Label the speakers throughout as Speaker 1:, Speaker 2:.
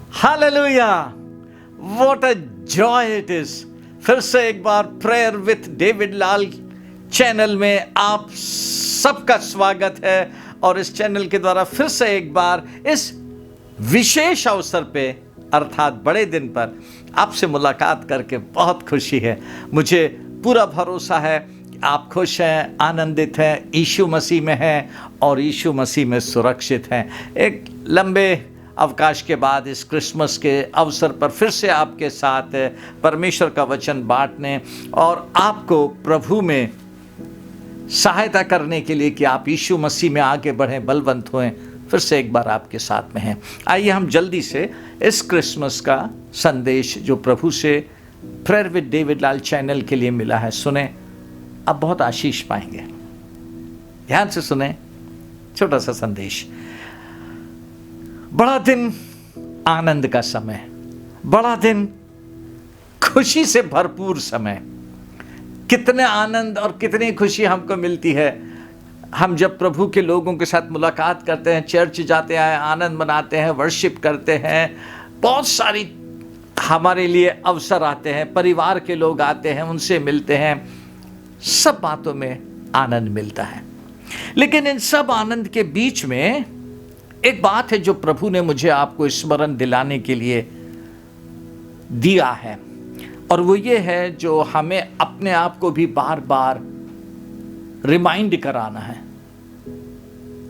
Speaker 1: Hallelujah, what a joy it is. फिर से एक बार prayer with David Lal channel में आप सबका स्वागत है। और इस चैनल के द्वारा फिर से एक बार इस विशेष अवसर पे अर्थात बड़े दिन पर आपसे मुलाकात करके बहुत खुशी है। मुझे पूरा भरोसा है कि आप खुश हैं, आनंदित हैं, यीशु मसीह में हैं और यीशु मसीह में सुरक्षित हैं। एक लंबे अवकाश के बाद इस क्रिसमस के अवसर पर फिर से आपके साथ परमेश्वर का वचन बांटने और आपको प्रभु में सहायता करने के लिए कि आप यीशु मसीह में आगे बढ़ें, बलवंत होएं, फिर से एक बार आपके साथ में हैं। आइए हम जल्दी से इस क्रिसमस का संदेश जो प्रभु से prayer with David Lal channel के लिए मिला है सुने। आप बहुत आशीष पाएंगे। ध्यान से सुने छोटा सा संदेश। बड़ा दिन आनंद का समय, बड़ा दिन खुशी से भरपूर समय। कितने आनंद और कितनी खुशी हमको मिलती है हम जब प्रभु के लोगों के साथ मुलाकात करते हैं, चर्च जाते हैं, आनंद मनाते हैं, वर्शिप करते हैं। बहुत सारी हमारे लिए अवसर आते हैं, परिवार के लोग आते हैं, उनसे मिलते हैं, सब बातों में आनंद मिलता है। लेकिन इन सब आनंद के बीच में एक बात है जो प्रभु ने मुझे आपको स्मरण दिलाने के लिए दिया है, और वो ये है जो हमें अपने आप को भी बार बार रिमाइंड कराना है,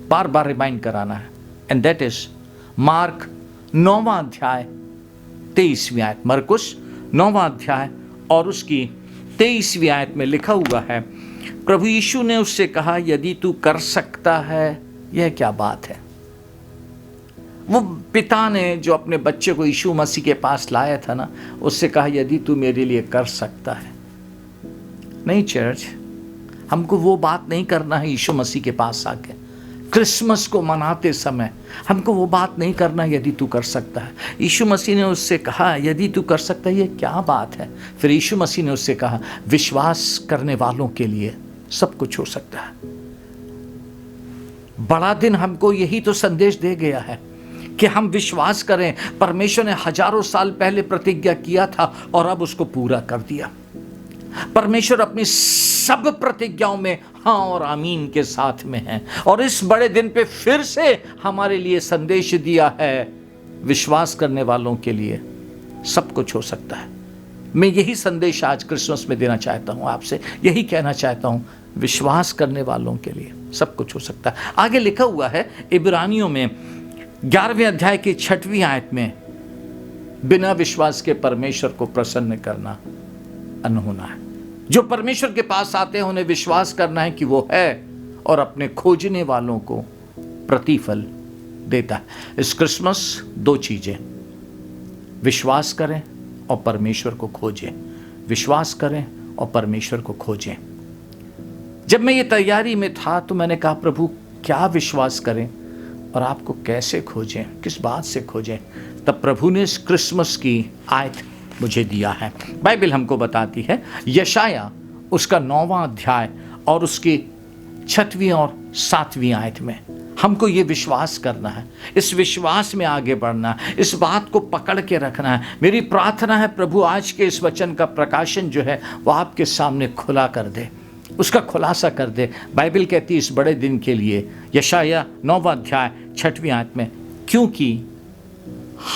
Speaker 1: बार बार रिमाइंड कराना है। एंड दैट इज मार्क 9वां अध्याय 23वीं आयत। मरकुस 9वां अध्याय और उसकी 23वीं आयत में लिखा हुआ है, प्रभु यीशु ने उससे कहा, यदि तू कर सकता है। यह क्या बात है? वो पिता ने जो अपने बच्चे को यीशु मसीह के पास लाया था ना, उससे कहा, यदि तू मेरे लिए कर सकता है। नहीं चर्च, हमको वो बात नहीं करना है यीशु मसीह के पास आके क्रिसमस को मनाते समय। हमको वो बात नहीं करना यदि तू कर सकता है। यीशु मसीह ने उससे कहा, यदि तू कर सकता है। ये क्या बात है? फिर यीशु मसीह ने उससे कहा, विश्वास करने वालों के लिए सब कुछ हो सकता है। बड़ा दिन हमको यही तो संदेश दे गया है कि हम विश्वास करें। परमेश्वर ने हजारों साल पहले प्रतिज्ञा किया था और अब उसको पूरा कर दिया। परमेश्वर अपनी सब प्रतिज्ञाओं में हाँ और आमीन के साथ में है, और इस बड़े दिन पे फिर से हमारे लिए संदेश दिया है, विश्वास करने वालों के लिए सब कुछ हो सकता है। मैं यही संदेश आज क्रिसमस में देना चाहता हूं आपसे, यही कहना चाहता हूं, विश्वास करने वालों के लिए सब कुछ हो सकता है। आगे लिखा हुआ है इब्रानियों में 11वें अध्याय की 6वीं आयत में, बिना विश्वास के परमेश्वर को प्रसन्न करना अनहोना है। जो परमेश्वर के पास आते हैं उन्हें विश्वास करना है कि वो है और अपने खोजने वालों को प्रतिफल देता है। इस क्रिसमस 2 चीजें, विश्वास करें और परमेश्वर को खोजें। विश्वास करें और परमेश्वर को खोजें। जब मैं ये तैयारी में था तो मैंने कहा, प्रभु क्या विश्वास करें और आपको कैसे खोजें, किस बात से खोजें? तब प्रभु ने इस क्रिसमस की आयत मुझे दिया है। बाइबल हमको बताती है, यशाया उसका 9वां अध्याय और उसकी 6वीं और 7वीं आयत में हमको ये विश्वास करना है, इस विश्वास में आगे बढ़ना है, इस बात को पकड़ के रखना है। मेरी प्रार्थना है प्रभु आज के इस वचन का प्रकाशन जो है वो आपके सामने खुला कर दे, उसका खुलासा कर दे। बाइबल कहती है इस बड़े दिन के लिए, यशाया 9वां अध्याय 6वीं आयत में, क्योंकि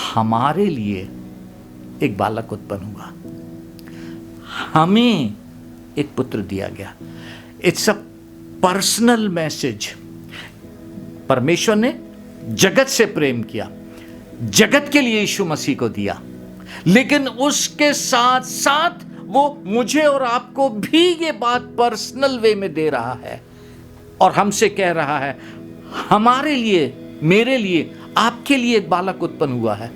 Speaker 1: हमारे लिए एक बालक उत्पन्न हुआ, हमें एक पुत्र दिया गया। It's a personal message. परमेश्वर ने जगत से प्रेम किया, जगत के लिए यीशु मसीह को दिया, लेकिन उसके साथ साथ वो मुझे और आपको भी ये बात पर्सनल वे में दे रहा है और हमसे कह रहा है, हमारे लिए, मेरे लिए, आपके लिए एक बालक उत्पन्न हुआ है।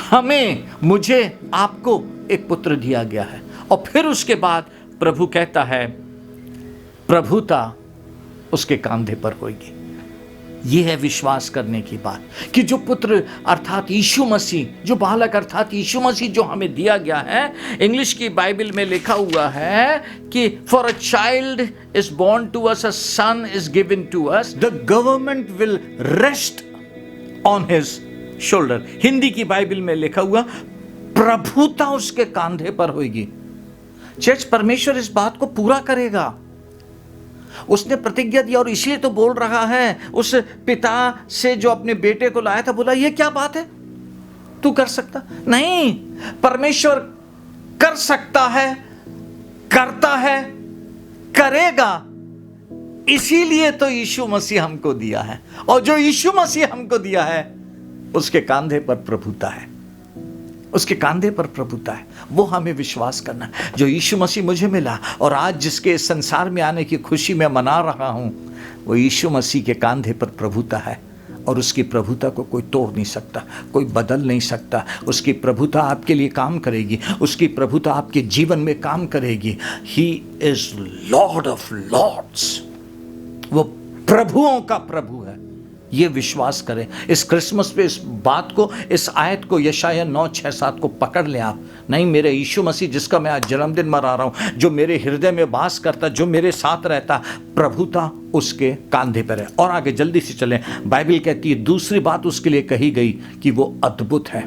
Speaker 1: हमें, मुझे, आपको एक पुत्र दिया गया है। और फिर उसके बाद प्रभु कहता है, प्रभुता उसके कंधे पर होगी। यह है विश्वास करने की बात कि जो पुत्र अर्थात यीशु मसीह, जो बालक अर्थात यीशु मसीह जो हमें दिया गया है, इंग्लिश की बाइबल में लिखा हुआ है कि for a child is born to us, a son is given to us, the government will rest on his shoulder. Hindi की बाइबल में लिखा हुआ प्रभुता उसके कांधे पर होगी। चर्च, परमेश्वर इस बात को पूरा करेगा। उसने प्रतिज्ञा दी और इसलिए तो बोल रहा है उस पिता से जो अपने बेटे को लाया था, बोला ये क्या बात है, तू कर सकता नहीं? परमेश्वर कर सकता है, करता है, करेगा। इसीलिए तो यीशु मसीह हमको दिया है, और जो यीशु मसीह हमको दिया है उसके कांधे पर प्रभुता है, उसके कांधे पर प्रभुता है। वो हमें विश्वास करना है। जो यीशु मसीह मुझे मिला और आज जिसके संसार में आने की खुशी में मना रहा हूं, वो यीशु मसीह के कांधे पर प्रभुता है, और उसकी प्रभुता को कोई तोड़ नहीं सकता, कोई बदल नहीं सकता। उसकी प्रभुता आपके लिए काम करेगी, उसकी प्रभुता आपके जीवन में काम करेगी। He is lord of lords, वो प्रभुओं का प्रभु है। ये विश्वास करें। इस क्रिसमस पे इस बात को, इस आयत को, यशाया 9:6-7 को पकड़ लें आप। नहीं, मेरे यीशु मसीह जिसका मैं आज जन्मदिन मना रहा हूं, जो मेरे हृदय में वास करता, जो मेरे साथ रहता, प्रभुता उसके कांधे पर है। और आगे जल्दी से चलें। बाइबल कहती है दूसरी बात उसके लिए कही गई कि वो अद्भुत है।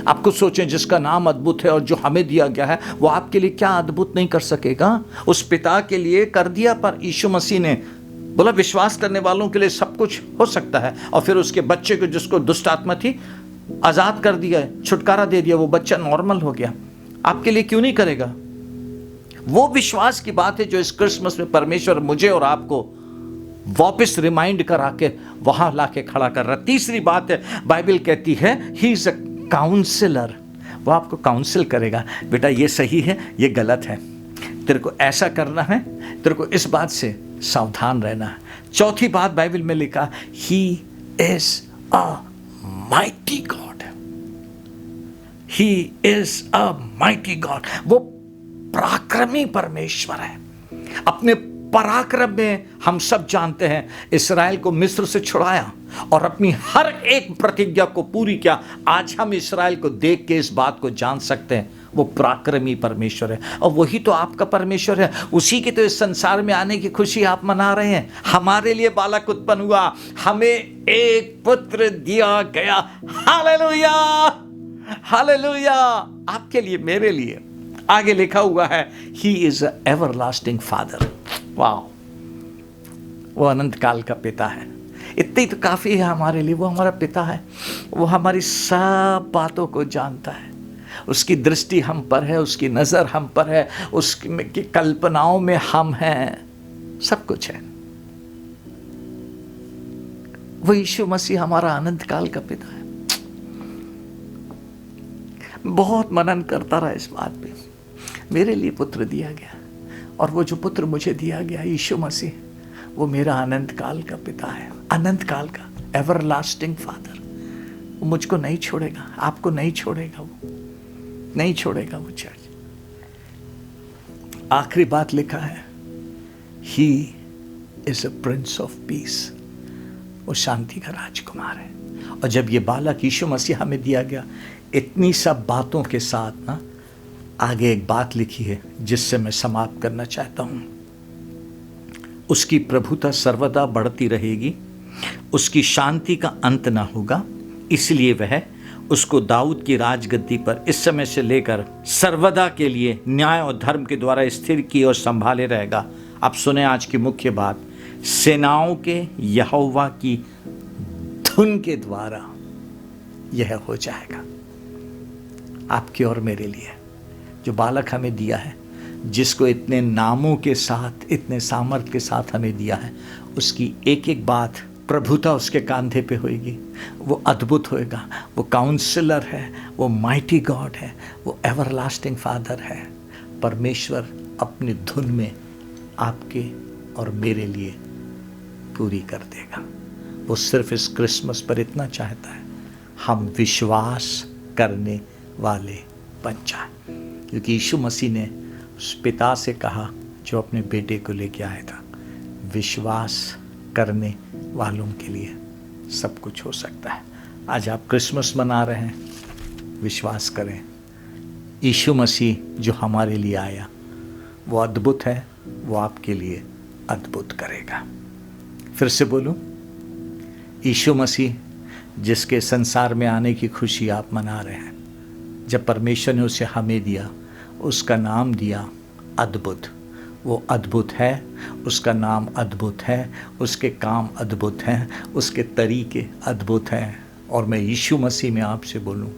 Speaker 1: आप कुछ सोचें, जिसका नाम अद्भुत है और जो हमें दिया गया है, वो आपके लिए क्या अद्भुत नहीं कर सकेगा? उस पिता के लिए कर दिया, पर यीशु मसीह ने बोला विश्वास करने वालों के लिए सब कुछ हो सकता है। और फिर उसके बच्चे को, जिसको दुष्ट आत्मा थी, आजाद कर दिया, छुटकारा दे दिया, वो बच्चा नॉर्मल हो गया। आपके लिए क्यों नहीं करेगा? वो विश्वास की बात है जो इस क्रिसमस में परमेश्वर मुझे और आपको वापस रिमाइंड करा के वहां लाके खड़ा कर रहा। तीसरी बात है, बाइबल कहती है ही इज अ काउंसलर। वो आपको काउंसिल करेगा, बेटा ये सही है, ये गलत है, तेरे को ऐसा करना है, तेरे को इस बात से सावधान रहना है। चौथी बात बाइबल में लिखा, he is a mighty God. He is a mighty God. वो पराक्रमी परमेश्वर है। अपने पराक्रम में हम सब जानते हैं इस्राएल को मिस्र से छुड़ाया और अपनी हर एक प्रतिज्ञा को पूरी किया। आज हम इस्राएल को देख के इस बात को जान सकते हैं, वो पराक्रमी परमेश्वर है। और वही तो आपका परमेश्वर है। उसी की तो इस संसार में आने की खुशी आप मना रहे हैं। हमारे लिए बालक उत्पन्न हुआ, हमें एक पुत्र दिया गया। Hallelujah, hallelujah. आपके लिए, मेरे लिए। आगे लिखा हुआ है he is a everlasting father. वाह, वो अनंत काल का पिता है। इतने ही तो काफी है हमारे लिए। वो हमारा पिता है, वो हमारी सब बातों को जानता है। उसकी दृष्टि हम पर है, उसकी नजर हम पर है, उसकी कल्पनाओं में हम हैं, सब कुछ है। वो यीशु मसीह हमारा अनंत काल का पिता है। बहुत मनन करता रहा इस बात पे। मेरे लिए पुत्र दिया गया, और वो जो पुत्र मुझे दिया गया यीशु मसीह, वो मेरा अनंत काल का पिता है। अनंत काल का एवरलास्टिंग फादर। वो मुझको नहीं छोड़ेगा, आपको नहीं छोड़ेगा, वो नहीं छोड़ेगा वो चर्च। आखिरी बात लिखा है, he is a prince of peace. वो शांति का राजकुमार है। और जब ये बालक यीशु मसीह हमें दिया गया, इतनी सब बातों के साथ ना, आगे एक बात लिखी है जिससे मैं समाप्त करना चाहता हूं। उसकी प्रभुता सर्वदा बढ़ती रहेगी, उसकी शांति का अंत ना होगा, इसलिए वह उसको दाऊद की राजगद्दी पर इस समय से लेकर सर्वदा के लिए न्याय और धर्म के द्वारा स्थिर किए और संभाले रहेगा। आप सुने आज की मुख्य बात, सेनाओं के यहोवा की धुन के द्वारा यह हो जाएगा। आपके और मेरे लिए जो बालक हमें दिया है, जिसको इतने नामों के साथ, इतने सामर्थ के साथ हमें दिया है, उसकी एक एक बात प्रभुता उसके कांधे पे होगी। वो अद्भुत होएगा, वो काउंसलर है, वो माइटी गॉड है, वो एवरलास्टिंग फादर है। परमेश्वर अपनी धुन में आपके और मेरे लिए पूरी कर देगा। वो सिर्फ इस क्रिसमस पर इतना चाहता है, हम विश्वास करने वाले बन जाए। क्योंकि यीशु मसीह ने उस पिता से कहा जो अपने बेटे को लेके आया था, विश्वास करने वालों के लिए सब कुछ हो सकता है। आज आप क्रिसमस मना रहे हैं, विश्वास करें, यीशु मसीह जो हमारे लिए आया वो अद्भुत है, वो आपके लिए अद्भुत करेगा। फिर से बोलूं, यीशु मसीह जिसके संसार में आने की खुशी आप मना रहे हैं, जब परमेश्वर ने उसे हमें दिया, उसका नाम दिया अद्भुत। वो अद्भुत है, उसका नाम अद्भुत है, उसके काम अद्भुत हैं, उसके तरीके अद्भुत हैं। और मैं यीशु मसीह में आपसे बोलूं,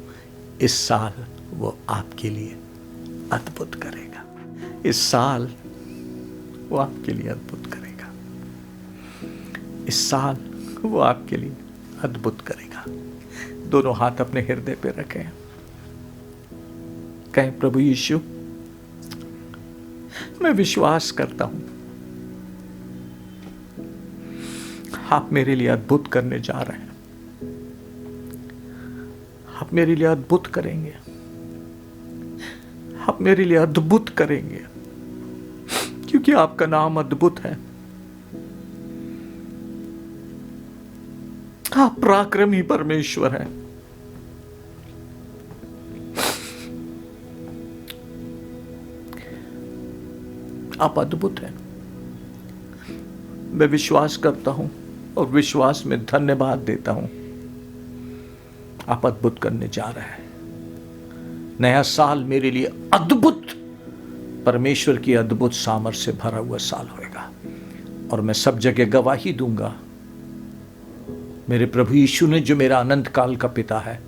Speaker 1: इस साल वो आपके लिए अद्भुत करेगा। इस साल वो आपके लिए अद्भुत करेगा। इस साल वो आपके लिए अद्भुत करेगा। दोनों हाथ अपने हृदय पे रखें, कहें प्रभु यीशु, मैं विश्वास करता हूं आप मेरे लिए अद्भुत करने जा रहे हैं। आप मेरे लिए अद्भुत करेंगे, आप मेरे लिए अद्भुत करेंगे, क्योंकि आपका नाम अद्भुत है। आप पराक्रमी परमेश्वर हैं। आप अद्भुत हैं। मैं विश्वास करता हूं और विश्वास में धन्यवाद देता हूं। आप अद्भुत करने जा रहे हैं। नया साल मेरे लिए अद्भुत, परमेश्वर की अद्भुत सामर्थ्य से भरा हुआ साल होगा। और मैं सब जगह गवाही दूंगा, मेरे प्रभु यीशु ने जो मेरा अनंत काल का पिता है,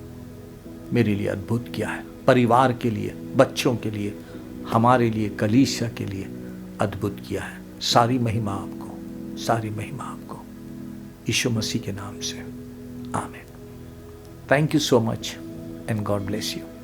Speaker 1: मेरे लिए अद्भुत किया है। परिवार के लिए, बच्चों के लिए, हमारे लिए, कलीसिया के लिए अद्भुत किया है। सारी महिमा आपको, सारी महिमा आपको, यीशु मसीह के नाम से, आमीन। Thank you so much and God bless you.